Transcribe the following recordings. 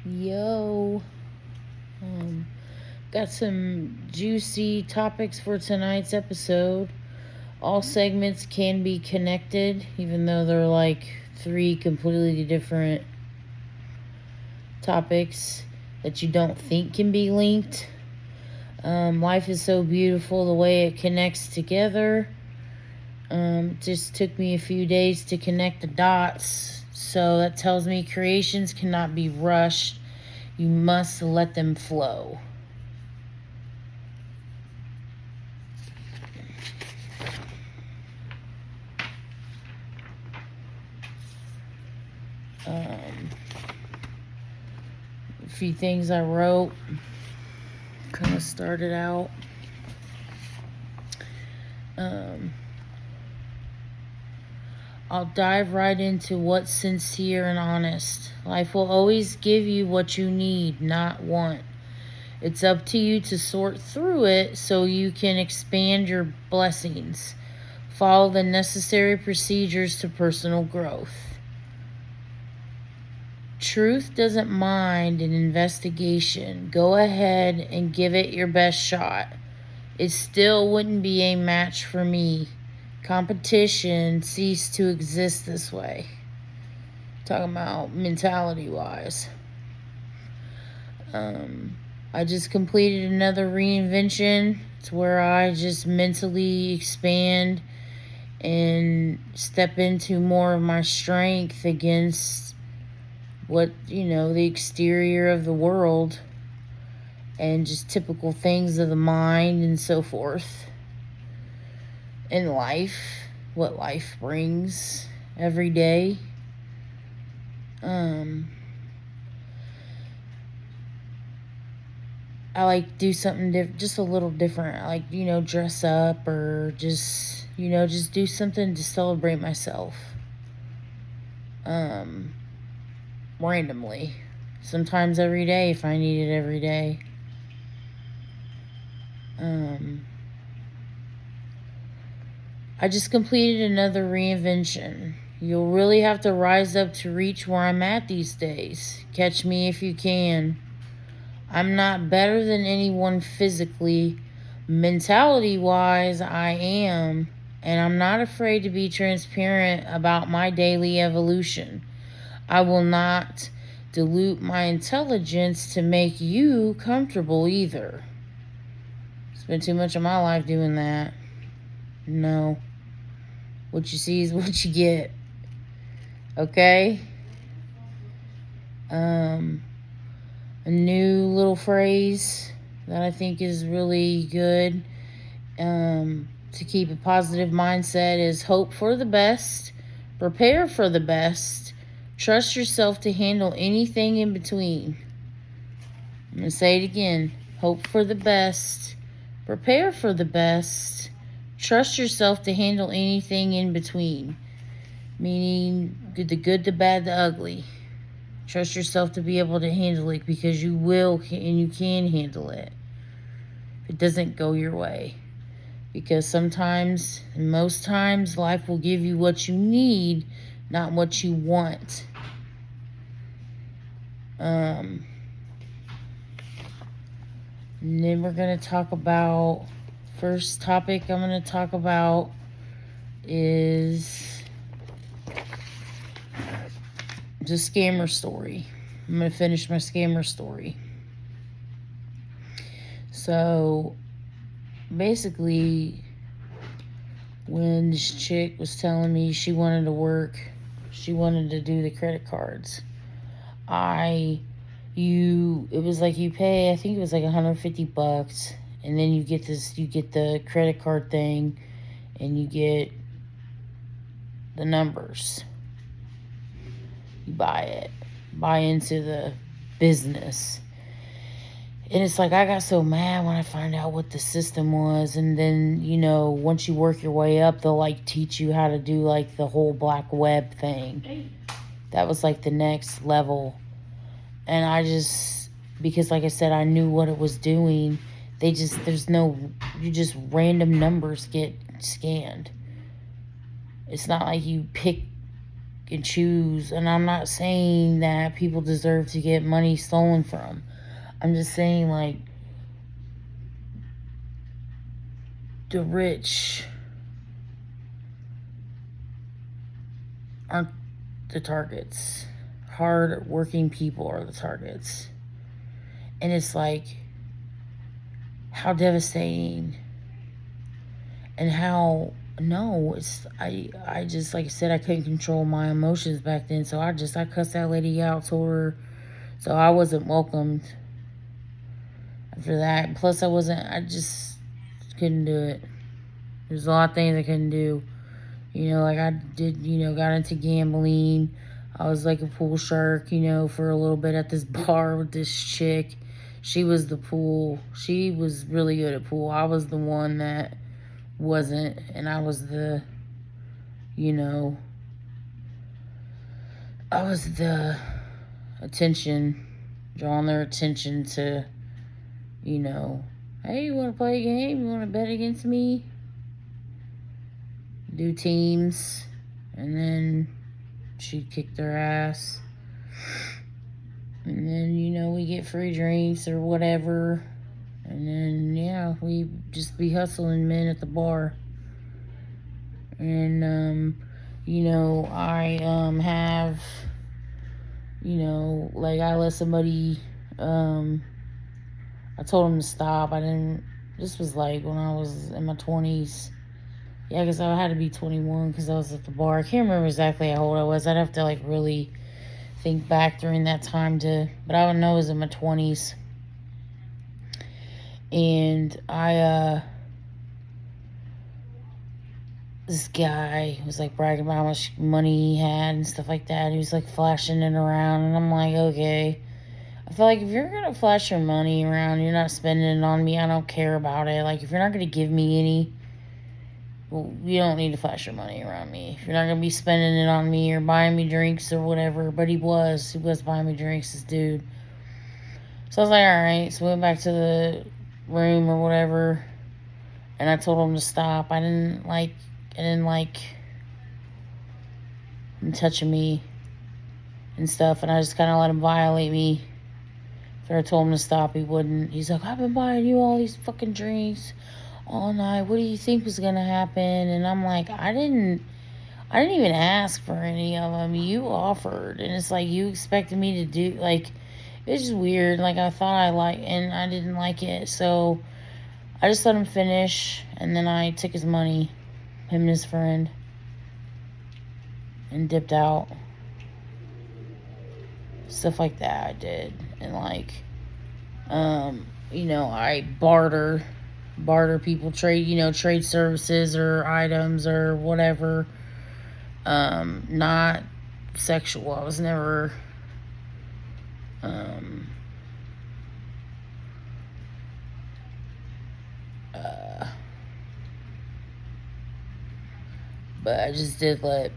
Yo, um, got some juicy topics for tonight's episode. All segments can be connected, even though they're like three completely different topics that you don't think can be linked. Life is so beautiful the way it connects together. Just took me a few days to connect the dots, so that tells me creations cannot be rushed. You must let them flow. A few things I wrote kind of started out. I'll dive right into what's sincere and honest. Life will always give you what you need, not want. It's up to you to sort through it so you can expand your blessings. Follow the necessary procedures to personal growth. Truth doesn't mind an investigation. Go ahead and give it your best shot. It still wouldn't be a match for me. Competition ceased to exist this way. Talking about mentality wise. I just completed another reinvention. It's where I just mentally expand and step into more of my strength against the exterior of the world and just typical things of the mind and so forth. In life, what life brings every day. I like do something just a little different. I like, dress up or just do something to celebrate myself. Randomly. Sometimes every day if I need it every day. I just completed another reinvention. You'll really have to rise up to reach where I'm at these days. Catch me if you can. I'm not better than anyone physically. Mentality-wise, I am. And I'm not afraid to be transparent about my daily evolution. I will not dilute my intelligence to make you comfortable either. Spent too much of my life doing that. No. What you see is what you get. Okay? A new little phrase that I think is really good to keep a positive mindset is hope for the best, prepare for the best, trust yourself to handle anything in between. I'm going to say it again. Hope for the best, prepare for the best, trust yourself to handle anything in between. Meaning the good, the bad, the ugly. Trust yourself to be able to handle it because you will and you can handle it. If it doesn't go your way. Because sometimes, and most times, life will give you what you need, not what you want. And then we're going to talk about, first topic I'm going to talk about is the scammer story. I'm going to finish my scammer story. So, basically, when this chick was telling me she wanted to work, she wanted to do the credit cards. It was like you pay, I think it was like $150, and then you get the credit card thing, and you get the numbers. You buy into the business. And it's like I got so mad when I found out what the system was. And then, once you work your way up, they'll like teach you how to do like the whole black web thing. That was like the next level. And because like I said, I knew what it was doing. Just random numbers get scanned. It's not like you pick and choose. And I'm not saying that people deserve to get money stolen from. I'm just saying, like, the rich aren't the targets. Hard working people are the targets. And it's like, how devastating. And how, no, it's, I just, like I said, I couldn't control my emotions back then. So I cussed that lady out, told her, so I wasn't welcomed after that. Plus, I just couldn't do it. There's a lot of things I couldn't do. Like I did, got into gambling. I was like a pool shark, for a little bit at this bar with this chick. She was the pool. She was really good at pool. I was the one that wasn't. And I was I was the attention, drawing their attention to, hey, you want to play a game? You want to bet against me? Do teams, and then she'd kick their ass, and then we get free drinks or whatever, and then we just be hustling men at the bar. And I have, like, I let somebody, I told him to stop. This was like when I was in my 20s. Yeah, because I had to be 21 because I was at the bar. I can't remember exactly how old I was. I'd have to, like, really think back during that time but I would know it was in my 20s. And this guy was, like, bragging about how much money he had and stuff like that. He was, like, flashing it around. And I'm like, okay. I feel like if you're going to flash your money around, you're not spending it on me, I don't care about it. Like, if you're not going to give me any, well, you don't need to flash your money around me. If you're not going to be spending it on me or buying me drinks or whatever. But he was buying me drinks, this dude. So I was like, all right. So we went back to the room or whatever. And I told him to stop. I didn't like him touching me and stuff. And I just kind of let him violate me. After I told him to stop, he wouldn't. He's like, I've been buying you all these fucking drinks all night. What do you think was gonna happen? And I'm like, I didn't even ask for any of them. You offered, and it's like you expected me to do. Like, it's just weird. Like, I thought and I didn't like it. So I just let him finish, and then I took his money, him and his friend, and dipped out. Stuff like that I did. And like, I barter people, trade services or items or whatever. Not sexual. I was never, but I just did let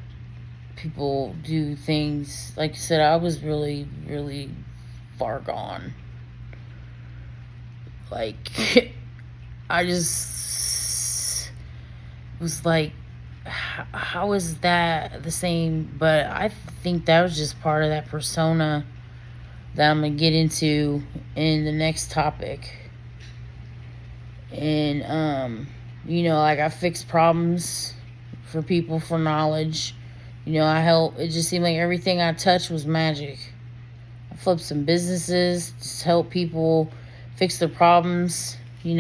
people do things. Like I said, I was really, really far gone. Like, I just was like, how is that the same? But I think that was just part of that persona that I'm going to get into in the next topic. And, like, I fix problems for people for knowledge. I help. It just seemed like everything I touched was magic. I flipped some businesses, just help people fix their problems. It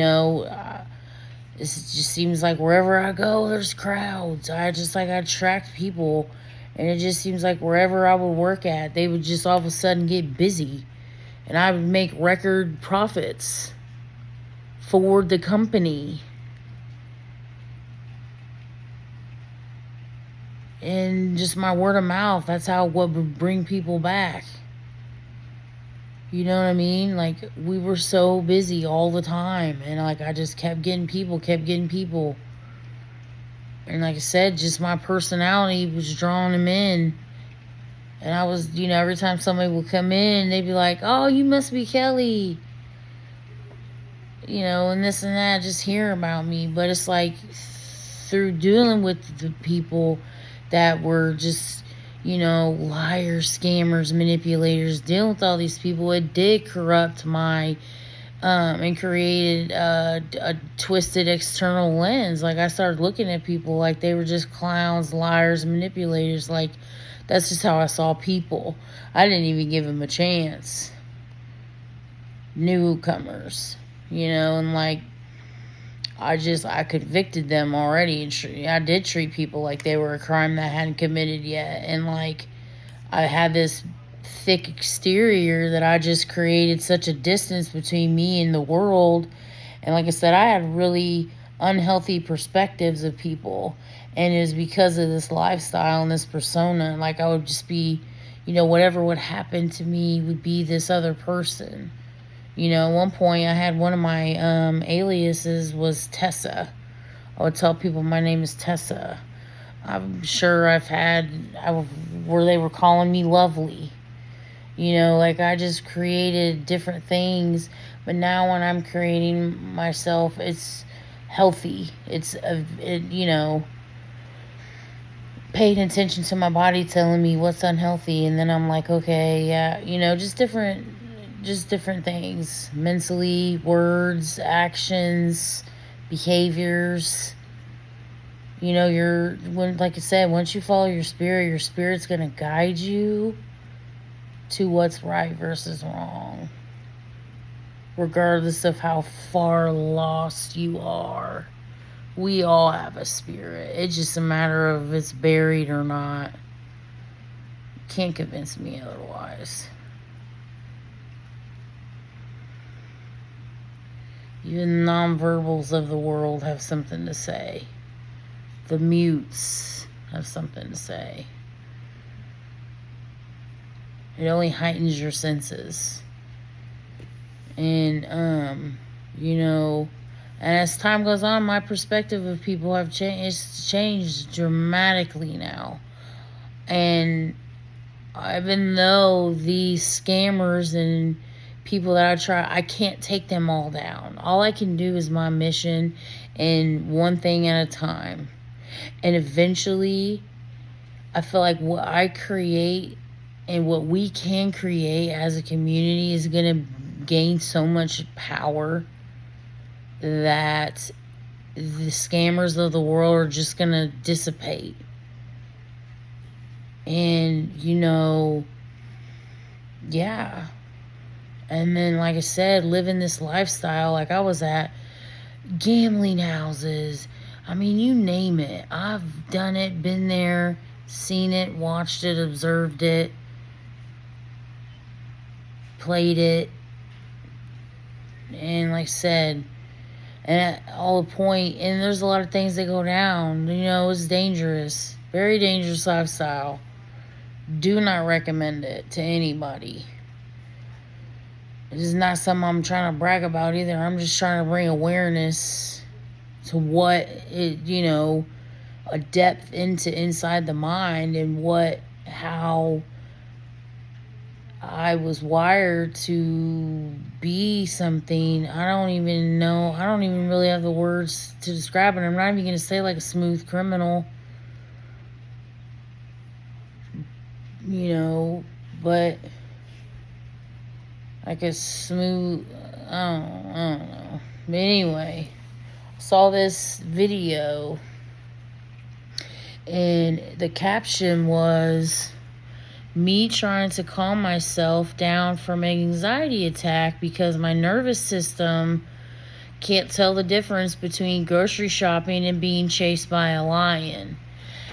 just seems like wherever I go, there's crowds. I attract people. And it just seems like wherever I would work at, they would just all of a sudden get busy. And I would make record profits for the company. And just my word of mouth, that's what would bring people back. You know what I mean? Like, we were so busy all the time. And, like, I just kept getting people. And like I said, just my personality was drawing them in. And I was, every time somebody would come in, they'd be like, oh, you must be Kelly. And this and that, just hear about me. But it's like, through dealing with the people that were just, liars, scammers, manipulators, dealing with all these people, it did corrupt my and created a twisted external lens. Like, I started looking at people like they were just clowns, liars, manipulators. Like, that's just how I saw people. I didn't even give them a chance. Newcomers, and like, I convicted them already, and I did treat people like they were a crime that I hadn't committed yet. And like, I had this thick exterior that I just created such a distance between me and the world. And like I said, I had really unhealthy perspectives of people, and it was because of this lifestyle and this persona. Like, I would just be, whatever would happen to me would be this other person. At one point, I had one of my aliases was Tessa. I would tell people my name is Tessa. I'm sure where they were calling me Lovely. Like, I just created different things. But now when I'm creating myself, it's healthy. It's, paying attention to my body telling me what's unhealthy. And then I'm like, okay, yeah, just different things, mentally, words, actions, behaviors. Like I said, once you follow your spirit's going to guide you to what's right versus wrong, regardless of how far lost you are. We all have a spirit. It's just a matter of it's buried or not. You can't convince me otherwise. Even nonverbals of the world have something to say. The mutes have something to say. It only heightens your senses. And, and as time goes on, my perspective of people have changed. It's changed dramatically now. And even though these scammers and people that I can't take them all down. All I can do is my mission, and one thing at a time. And eventually, I feel like what I create and what we can create as a community is going to gain so much power that the scammers of the world are just going to dissipate. And, yeah. And then, like I said, living this lifestyle, like I was at gambling houses. I mean, you name it. I've done it, been there, seen it, watched it, observed it, played it. And like I said, and at all the point, and there's a lot of things that go down. It's dangerous. Very dangerous lifestyle. Do not recommend it to anybody. It is not something I'm trying to brag about either. I'm just trying to bring awareness to what a depth inside the mind, and how I was wired to be something. I don't even know. I don't even really have the words to describe it. I'm not even going to say like a smooth criminal, but like a smooth, I don't know. But anyway, I saw this video, and the caption was me trying to calm myself down from an anxiety attack because my nervous system can't tell the difference between grocery shopping and being chased by a lion.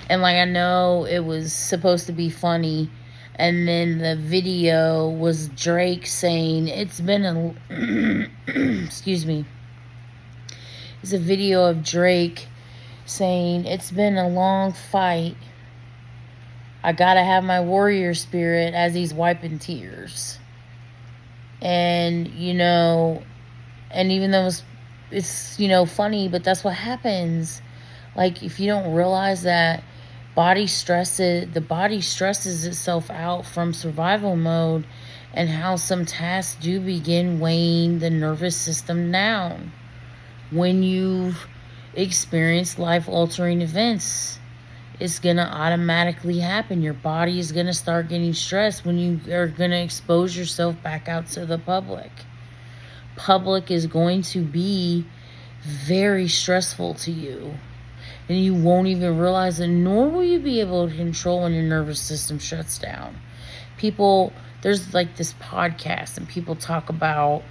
And like, I know it was supposed to be funny, and then the video was Drake saying it's been excuse me. It's a video of Drake saying it's been a long fight. I gotta have my warrior spirit, as he's wiping tears. And, and even though it's funny, but that's what happens. Like, if you don't realize that the body stresses itself out from survival mode, and how some tasks do begin weighing the nervous system down when you've experienced life-altering events. it's going to automatically happen. Your body is going to start getting stressed when you are going to expose yourself back out to the public. Public is going to be very stressful to you, and you won't even realize it, nor will you be able to control when your nervous system shuts down. People, there's like this podcast, and people talk about,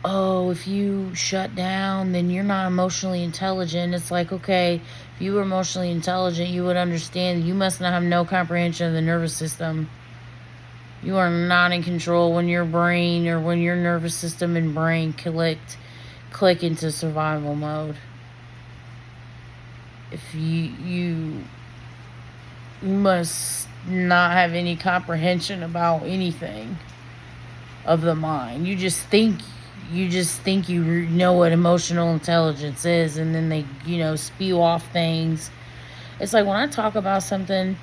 oh, if you shut down, then you're not emotionally intelligent. It's like, okay, if you were emotionally intelligent, you would understand you must not have no comprehension of the nervous system. You are not in control when your brain or when your nervous system and brain click into survival mode. If you must not have any comprehension about anything of the mind. You just think you know what emotional intelligence is, and then they, spew off things. It's like when I talk about something,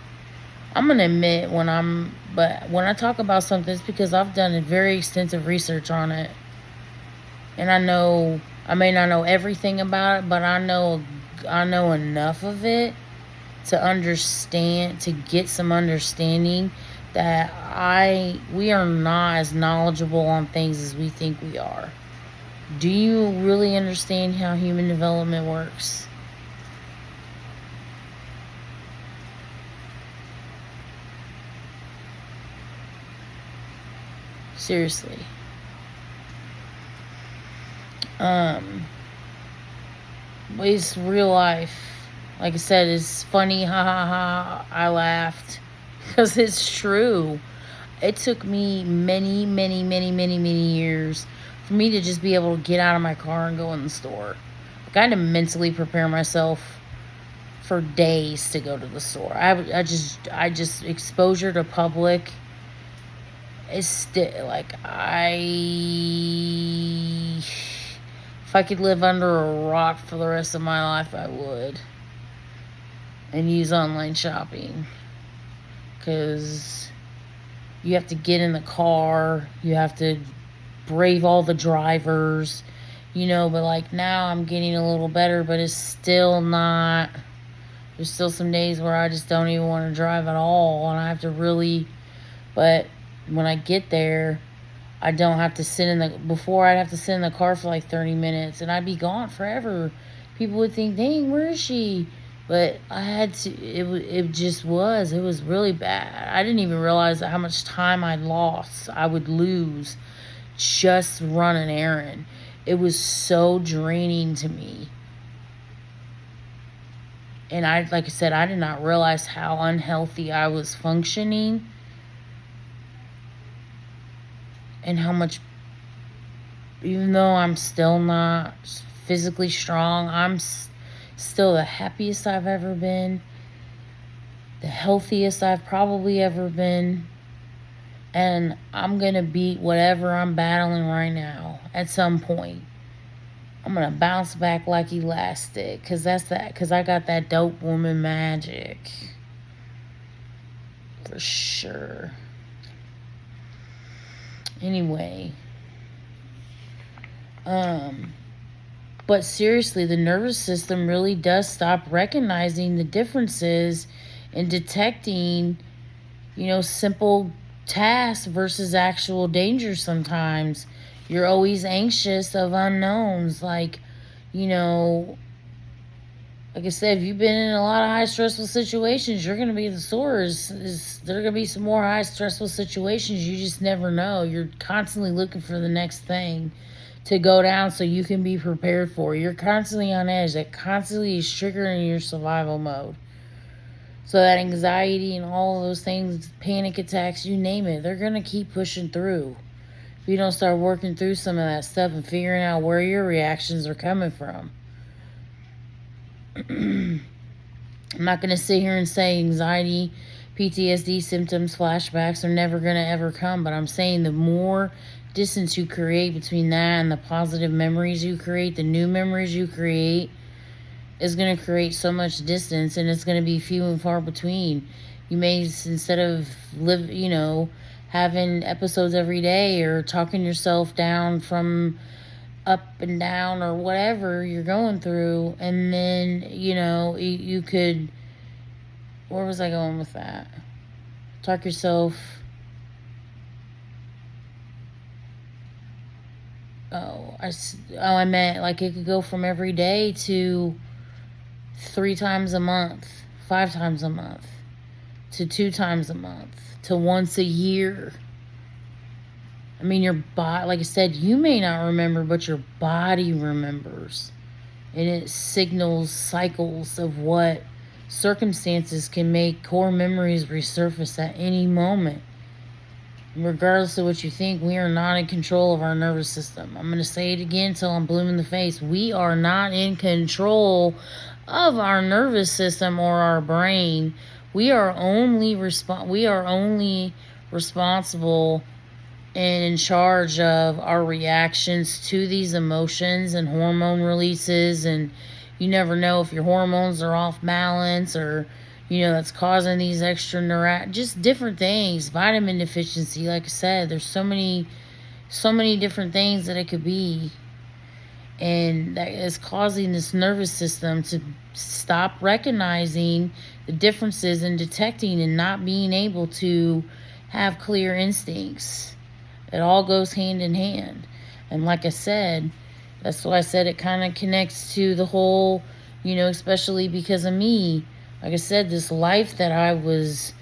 I'm going to admit when I talk about something, it's because I've done a very extensive research on it. And I may not know everything about it, but I know enough of it to understand, to get some understanding that we are not as knowledgeable on things as we think we are. Do you really understand how human development works? Seriously. It's real life. Like I said, it's funny, ha ha ha. I laughed because it's true. It took me many, many, many, many, many years for me to just be able to get out of my car and go in the store. Like, I had to mentally prepare myself for days to go to the store. I just exposure to public is still like, if I could live under a rock for the rest of my life, I would. And use online shopping. Because you have to get in the car. You have to brave all the drivers. But like now I'm getting a little better, but it's still not. There's still some days where I just don't even want to drive at all. And I have to really. But when I get there, I don't have to before I'd have to sit in the car for like 30 minutes and I'd be gone forever. People would think, dang, where is she? But I had to, it was really bad. I didn't even realize how much time I would lose just run an errand. It was so draining to me. And like I said, I did not realize how unhealthy I was functioning. And how much, even though I'm still not physically strong, I'm still the happiest I've ever been, the healthiest I've probably ever been, and I'm going to beat whatever I'm battling right now at some point. I'm going to bounce back like elastic, because I got that dope woman magic, for sure. Anyway, but seriously, the nervous system really does stop recognizing the differences in detecting, simple tasks versus actual danger sometimes. You're always anxious of unknowns, like I said, if you've been in a lot of high stressful situations, you're going to be the sores. There are going to be some more high stressful situations. You just never know. You're constantly looking for the next thing to go down so you can be prepared for it. You're constantly on edge. That constantly is triggering your survival mode. So that anxiety and all of those things, panic attacks, you name it, they're going to keep pushing through. If you don't start working through some of that stuff and figuring out where your reactions are coming from. I'm not going to sit here and say anxiety, PTSD symptoms, flashbacks are never going to ever come, but I'm saying the more distance you create between that and the positive memories you create, the new memories you create, is going to create so much distance, and it's going to be few and far between. You may, instead of having episodes every day or talking yourself down from up and down or whatever you're going through. And then, you could, where was I going with that? Talk yourself. I meant like it could go from every day to 3 times a month, 5 times a month, to 2 times a month, to once a year. I mean, your body, like I said, you may not remember, but your body remembers. And it signals cycles of what circumstances can make core memories resurface at any moment. Regardless of what you think, we are not in control of our nervous system. I'm going to say it again until I'm blue in the face. We are not in control of our nervous system or our brain. We are only responsible and in charge of our reactions to these emotions and hormone releases. And you never know if your hormones are off balance, or that's causing these extra just different things. Vitamin deficiency, like I said, there's so many different things that it could be, and that is causing this nervous system to stop recognizing the differences and detecting and not being able to have clear instincts. It all goes hand in hand. And like I said, that's why I said it kind of connects to the whole, especially because of me. Like I said, this life that I was,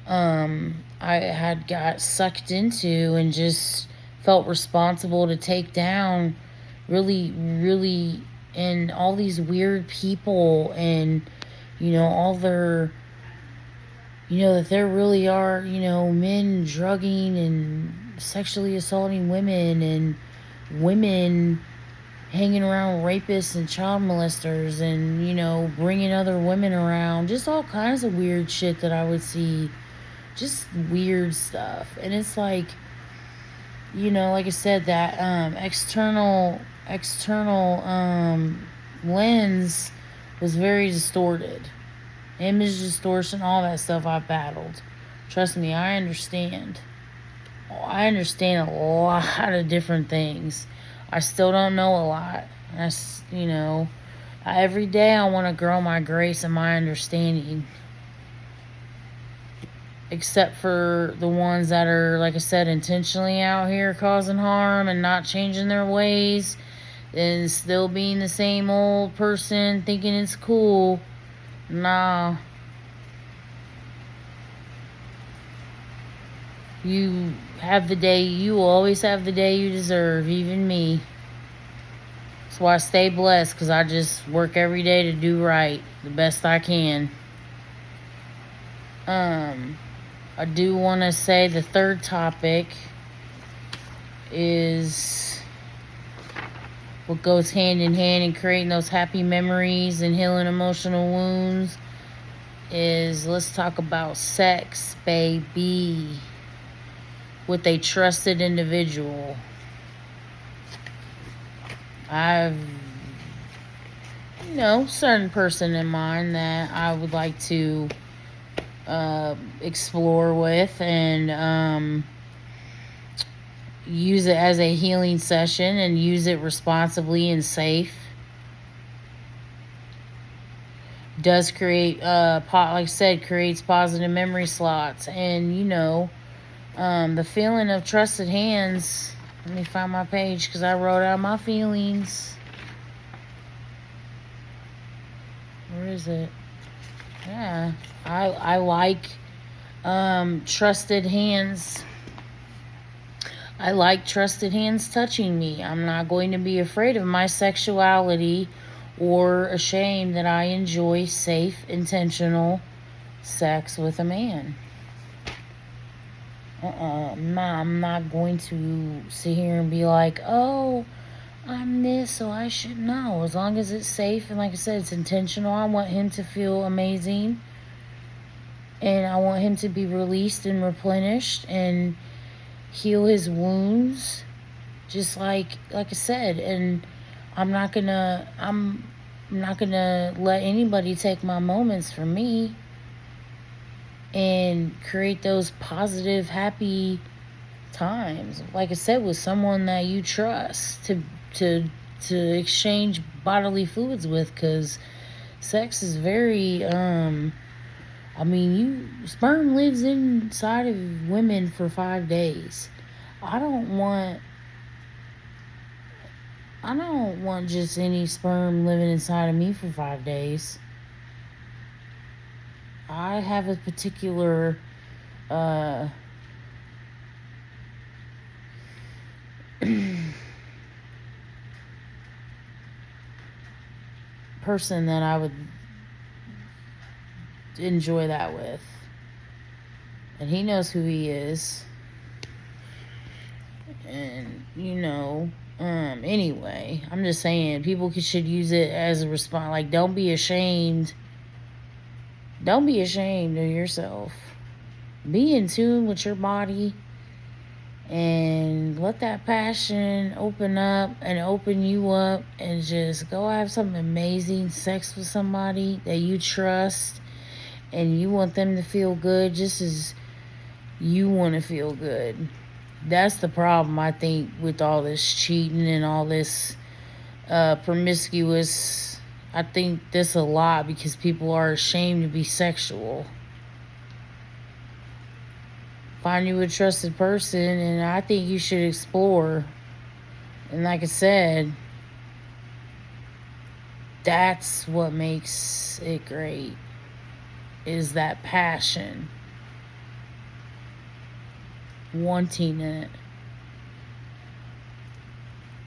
I had got sucked into and just felt responsible to take down really, really, and all these weird people, and, all their, that there really are, men drugging and sexually assaulting women, and women hanging around rapists and child molesters, and bringing other women around, just all kinds of weird shit that I would see, just weird stuff. And it's like, like I said, that external lens was very distorted. Image distortion, all that stuff I've battled. Trust me, I understand a lot of different things. I still don't know a lot. Every day I want to grow my grace and my understanding. Except for the ones that are, like I said, intentionally out here causing harm and not changing their ways, and still being the same old person thinking it's cool. Nah. You will always have the day you deserve, even me. That's why I stay blessed, because I just work every day to do right the best I can. I do want to say the third topic is what goes hand in hand in creating those happy memories and healing emotional wounds is, let's talk about sex, baby, with a trusted individual. I've, certain person in mind that I would like to explore with, and use it as a healing session, and use it responsibly and safe. Does create, like I said, creates positive memory slots. And the feeling of trusted hands. Let me find my page, because I wrote out my feelings. Where is it? Yeah, I like trusted hands. I like trusted hands touching me. I'm not going to be afraid of my sexuality or ashamed that I enjoy safe, intentional sex with a man. I'm not going to sit here and be like, oh, I'm this, so I should know. As long as it's safe, and like I said, it's intentional. I want him to feel amazing, and I want him to be released and replenished and heal his wounds, just like I said. And I'm not gonna let anybody take my moments from me, and create those positive, happy times, like I said, with someone that you trust, to to exchange bodily fluids with, because sex is very sperm lives inside of women for 5 days. I don't want just any sperm living inside of me for 5 days. I have a particular person that I would enjoy that with. And he knows who he is. And, anyway, I'm just saying, people should use it as a response. Like, don't be ashamed. Don't be ashamed of yourself. Be in tune with your body and let that passion open up and open you up, and just go have some amazing sex with somebody that you trust, and you want them to feel good just as you want to feel good. That's the problem, I think, with all this cheating and all this promiscuous. I think this a lot because people are ashamed to be sexual. Find you a trusted person, and I think you should explore. And like I said, that's what makes it great, is that passion, wanting it.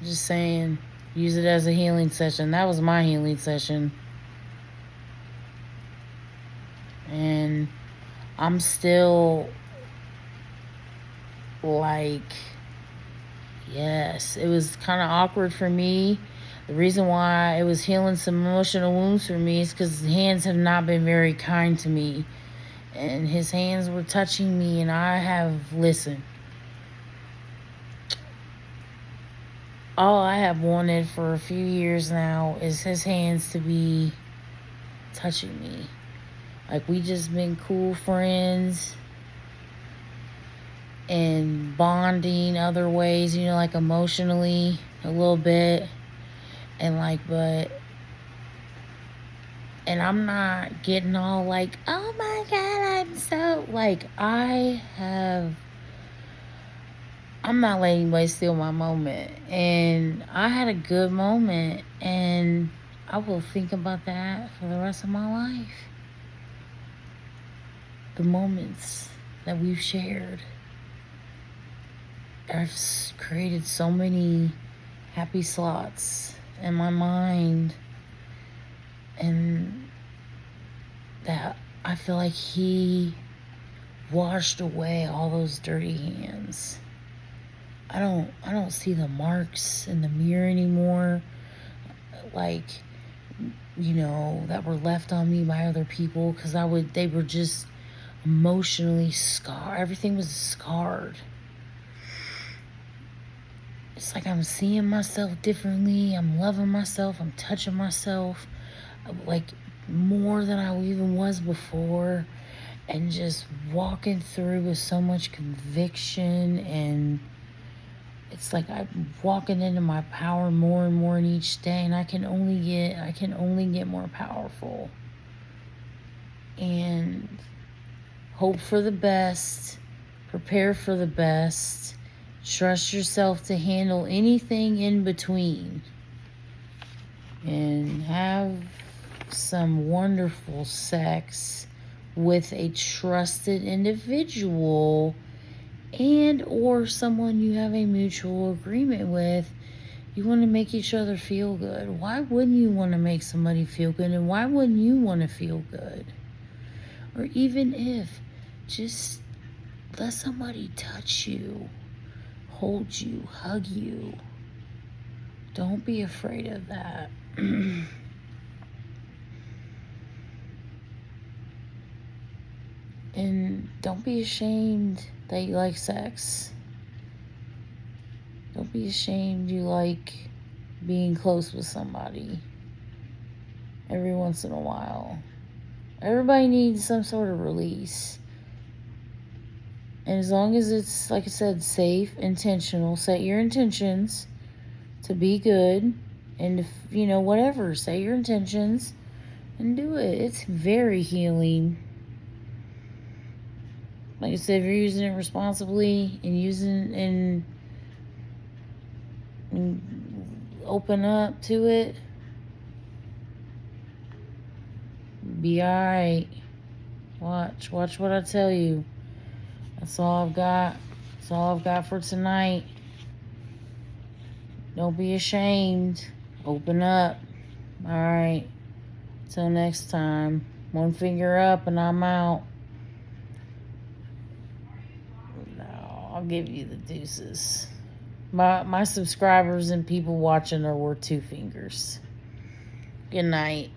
Just saying, use it as a healing session. That was my healing session. And I'm still like, yes, it was kind of awkward for me. The reason why it was healing some emotional wounds for me is because his hands have not been very kind to me. And his hands were touching me, and I have listened. All I have wanted for a few years now is his hands to be touching me. Like, we just been cool friends and bonding other ways, like emotionally a little bit. And and I'm not getting all like, oh my God, I'm so, like, I'm not letting anybody steal my moment. And I had a good moment, and I will think about that for the rest of my life. The moments that we've shared. I've created so many happy slots in my mind, and that I feel like he washed away all those dirty hands. I don't see the marks in the mirror anymore, like, that were left on me by other people, because they were just emotionally scarred. Everything was scarred. It's like I'm seeing myself differently. I'm loving myself. I'm touching myself, like, more than I even was before. And just walking through with so much conviction. And it's like I'm walking into my power more and more in each day. And I can only get more powerful. And hope for the best. Prepare for the best. Trust yourself to handle anything in between. And have some wonderful sex with a trusted individual, and or someone you have a mutual agreement with. You want to make each other feel good. Why wouldn't you want to make somebody feel good? And why wouldn't you want to feel good? Or even if, just let somebody touch you, hold you, hug you. Don't be afraid of that. And don't be ashamed that you like sex. Don't be ashamed you like being close with somebody every once in a while. Everybody needs some sort of release. And as long as it's, like I said, safe, intentional, set your intentions. to be good. And if, whatever, say your intentions and do it. It's very healing. Like I said, if you're using it responsibly and using and open up to it, be alright. Watch what I tell you. That's all I've got. That's all I've got for tonight. Don't be ashamed. Open up. Alright. Till next time. One finger up and I'm out. No, I'll give you the deuces. My subscribers and people watching are worth 2 fingers. Good night.